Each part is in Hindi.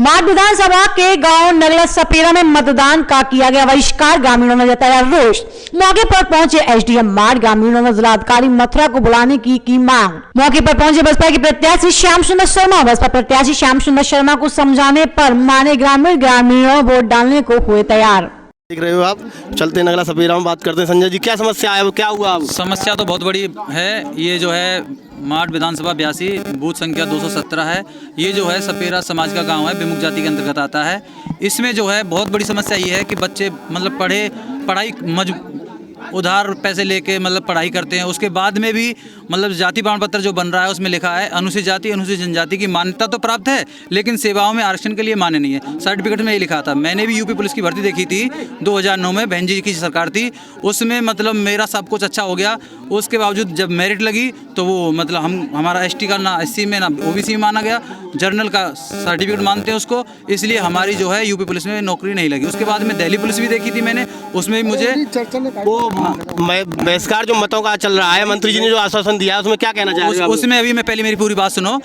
माठ विधानसभा के गांव नगला सपेरा में मतदान का किया गया बहिष्कार, ग्रामीणों ने जताया रोष। मौके पर पहुंचे एसडीएम माठ, ग्रामीणों ने जिलाधिकारी मथुरा को बुलाने की मांग। मौके पर पहुंचे बसपा के प्रत्याशी श्याम सुंदर शर्मा। बसपा प्रत्याशी श्याम सुंदर शर्मा को समझाने पर माने ग्रामीणों वोट डालने को हुए तैयार। देख रहे हो आप, चलते नगला सपेरा में बात करते हैं। संजय जी, क्या समस्या है, वो क्या हुआ अब? समस्या तो बहुत बड़ी है। ये जो है माठ विधानसभा 82 बूथ संख्या 217 है। ये जो है सपेरा समाज का गांव है, विमुक्त जाति के अंतर्गत आता है। इसमें जो है बहुत बड़ी समस्या ये है कि बच्चे मतलब पढ़ाई उधार पैसे लेके मतलब पढ़ाई करते हैं। उसके बाद में भी मतलब जाति प्रमाण पत्र जो बन रहा है उसमें लिखा है अनुसूचित जाति अनुसूचित जनजाति की मान्यता तो प्राप्त है, लेकिन सेवाओं में आरक्षण के लिए मान्य नहीं है। सर्टिफिकेट में ये लिखा था। मैंने भी यूपी पुलिस की भर्ती देखी थी 2009 में, बहन जी की सरकार थी, उसमें मतलब मेरा सब कुछ अच्छा हो गया। उसके बावजूद जब मेरिट लगी तो वो मतलब हमारा एसटी का ना एससी में ना ओबीसी में माना गया, जर्नल का सर्टिफिकेट मानते हैं उसको, इसलिए हमारी जो है यूपी पुलिस में नौकरी नहीं लगी। उसके बाद में दिल्ली पुलिस भी देखी थी मैंने, उसमें भी मुझे वो बहिष्कार जो मतों का चल रहा है, मंत्री जी ने जो आश्वासन दिया है उसमें क्या कहना चाह रहे हो? उसमें अभी मैं पहले मेरी पूरी बात सुनो,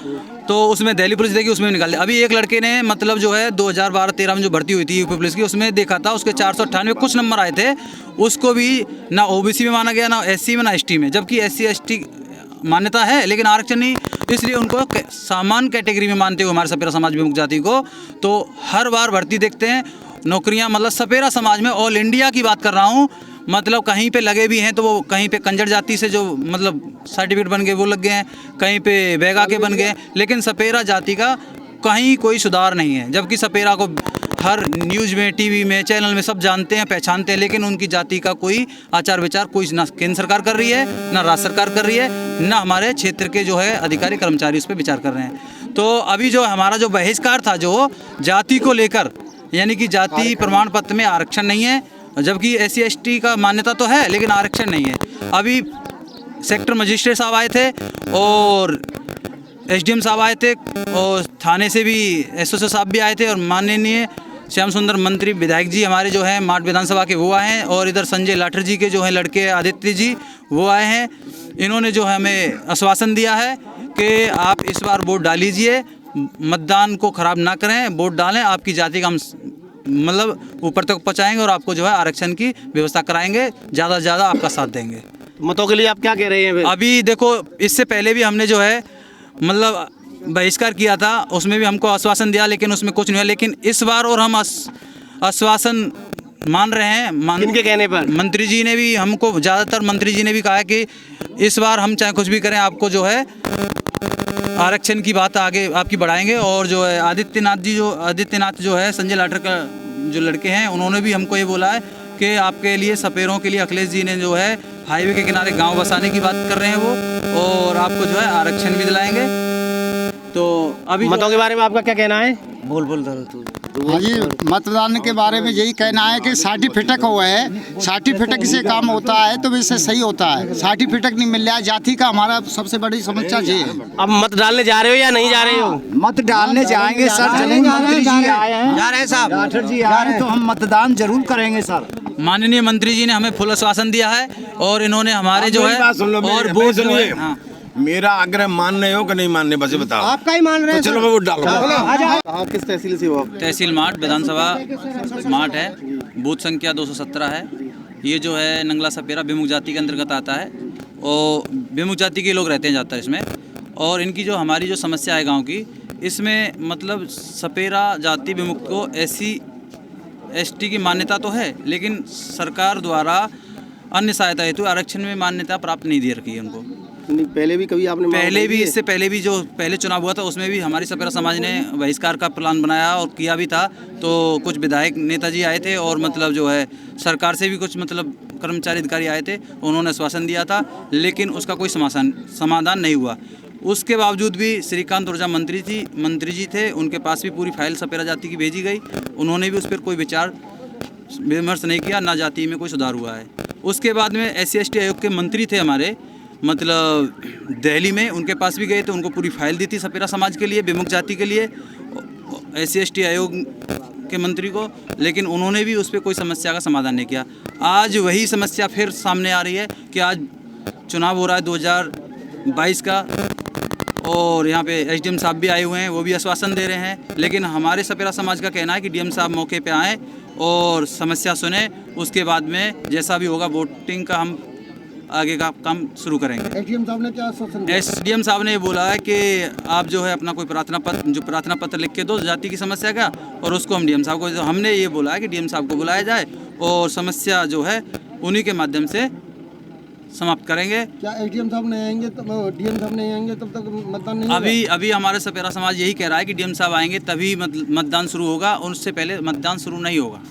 तो उसमें दिल्ली पुलिस देखी, उसमें निकाल दिया। अभी एक लड़के ने मतलब जो है 2012-13 में जो भर्ती हुई थी यूपी पुलिस की, उसमें देखा था उसके 498 कुछ नंबर आए थे, उसको भी ना ओबीसी में माना गया, ना एससी में, ना एसटी में, जबकि एससी एसटी मान्यता है लेकिन आरक्षण नहीं, इसलिए उनको सामान्य कैटेगरी में मानते हुए हमारे सपेरा समाज विमुक्त जाति को तो हर बार भर्ती देखते हैं। नौकरियां मतलब सपेरा समाज में ऑल इंडिया की बात कर रहा हूँ, मतलब कहीं पे लगे भी हैं तो वो कहीं पे कंजर जाति से जो मतलब सर्टिफिकेट बन गए वो लग गए हैं, कहीं पे बैगा के बन गए, लेकिन सपेरा जाति का कहीं कोई सुधार नहीं है। जबकि सपेरा को हर न्यूज़ में, टीवी में, चैनल में सब जानते हैं, पहचानते हैं, लेकिन उनकी जाति का कोई आचार विचार कोई ना केंद्र सरकार कर रही है, ना राज्य सरकार कर रही है, ना हमारे क्षेत्र के जो है अधिकारी कर्मचारी उस पर विचार कर रहे हैं। तो अभी जो हमारा जो बहिष्कार था जो जाति को लेकर, यानी कि जाति प्रमाण पत्र में आरक्षण नहीं है, जबकि एससी एसटी का मान्यता तो है लेकिन आरक्षण नहीं है। अभी सेक्टर मजिस्ट्रेट साहब आए थे और एसडीएम साहब आए थे और थाने से भी एसओ साहब भी आए थे और माननीय श्याम सुंदर मंत्री विधायक जी हमारे जो हैं माठ विधानसभा के वो आए हैं, और इधर संजय लाठर जी के जो हैं लड़के आदित्य जी वो आए हैं। इन्होंने जो है हमें आश्वासन दिया है कि आप इस बार वोट डालीजिए, मतदान को ख़राब ना करें, वोट डालें, आपकी जाति का हम मतलब ऊपर तक पहुँचाएंगे और आपको जो है आरक्षण की व्यवस्था कराएंगे, ज़्यादा से ज़्यादा आपका साथ देंगे। मतों के लिए आप क्या कह रहे हैं? अभी देखो, इससे पहले भी हमने जो है मतलब बहिष्कार किया था, उसमें भी हमको आश्वासन दिया लेकिन उसमें कुछ नहीं हुआ। लेकिन इस बार और हम आश्वासन मान रहे हैं। किनके कहने पर? मंत्री जी ने भी हमको, ज़्यादातर मंत्री जी ने भी कहा है कि इस बार हम चाहे कुछ भी करें आपको जो है आरक्षण की बात आगे आपकी बढ़ाएंगे। और जो है आदित्यनाथ जो है संजय लाठर का जो लड़के हैं, उन्होंने भी हमको ये बोला है कि आपके लिए सपेरों के लिए अखिलेश जी ने जो है हाईवे के किनारे गांव बसाने की बात कर रहे हैं वो, और आपको जो है आरक्षण भी दिलाएंगे। तो अभी मतों के बारे में आपका क्या कहना है? बोल हाँ जी, मतदान के बारे में यही कहना है कि सर्टिफिकेट हुआ है, सर्टिफिकेट से काम होता है तो वैसे सही होता है। सर्टिफिकेट नहीं मिल रहा है, जाति का हमारा सबसे बड़ी समस्या ये है। अब मत डालने जा रहे हो या नहीं जा रहे हो? मत डालने जाएंगे सर, मंत्री जी आए हैं, जा रहे हैं साहब, लाठर जी आ रहे हैं, तो हम मतदान जरूर करेंगे सर। माननीय मंत्री जी ने हमें फुल आश्वासन दिया है और इन्होंने हमारे जो है और वो सुनिए, मेरा आग्रह मान रहे हो कि नहीं मानने, बस बताओ। आपका ही मान रहे हैं, तो चलो मैं वोट डालूंगा। हाँ, किस तहसील से हो आप? तहसील माठ, विधानसभा माठ है, बूथ संख्या 217 है। ये जो है नंगला सपेरा विमुक्त जाति के अंतर्गत आता है और विमुक्त जाति के लोग रहते हैं ज़्यादातर इसमें। और इनकी जो हमारी जो समस्या है गाँव की, इसमें मतलब सपेरा जाति विमुक्त को एससी एसटी की मान्यता तो है, लेकिन सरकार द्वारा अन्य सहायता हेतु आरक्षण में मान्यता प्राप्त नहीं दे रखी है उनको। नहीं, पहले भी कभी आपने इससे पहले भी जो पहले चुनाव हुआ था उसमें भी हमारी सपेरा समाज ने बहिष्कार का प्लान बनाया और किया भी था। तो कुछ विधायक नेताजी आए थे और मतलब जो है सरकार से भी कुछ मतलब कर्मचारी अधिकारी आए थे, उन्होंने आश्वासन दिया था, लेकिन उसका कोई समाधान नहीं हुआ। उसके बावजूद भी श्रीकांत ऊर्जा मंत्री जी थे, उनके पास भी पूरी फाइल सपेरा जाति की भेजी गई, उन्होंने भी उस पर कोई विचार विमर्श नहीं किया, ना जाति में कोई सुधार हुआ है। उसके बाद में एससी एसटी आयोग के मंत्री थे हमारे मतलब दिल्ली में, उनके पास भी गए थे, उनको पूरी फाइल दी थी सपेरा समाज के लिए, विमुक्त जाति के लिए, एससी एसटी आयोग के मंत्री को, लेकिन उन्होंने भी उस पर कोई समस्या का समाधान नहीं किया। आज वही समस्या फिर सामने आ रही है कि आज चुनाव हो रहा है 2022 का और यहाँ पे एसडीएम साहब भी आए हुए हैं, वो भी आश्वासन दे रहे हैं। लेकिन हमारे सपेरा समाज का कहना है कि डीएम साहब मौके पे आएँ और समस्या सुने, उसके बाद में जैसा भी होगा वोटिंग का हम आगे का काम शुरू करेंगे। एसडीएम साहब ने क्या आश्वासन दिया? एसडीएम साहब ने ये बोला है कि आप जो है अपना कोई प्रार्थना पत्र लिख के दो जाति की समस्या का, और उसको हम डीएम साहब को, हमने ये बोला है कि डीएम साहब को बुलाया जाए और समस्या जो है उन्हीं के माध्यम से समाप्त करेंगे। क्या एसडीएम साहब नहीं आएंगे तब, डीएम साहब नहीं आएंगे तब तक मतदान नहीं होगा? अभी हमारे सपेरा समाज यही कह रहा है कि डीएम साहब आएंगे तभी मतदान शुरू होगा, और उससे पहले मतदान शुरू नहीं होगा।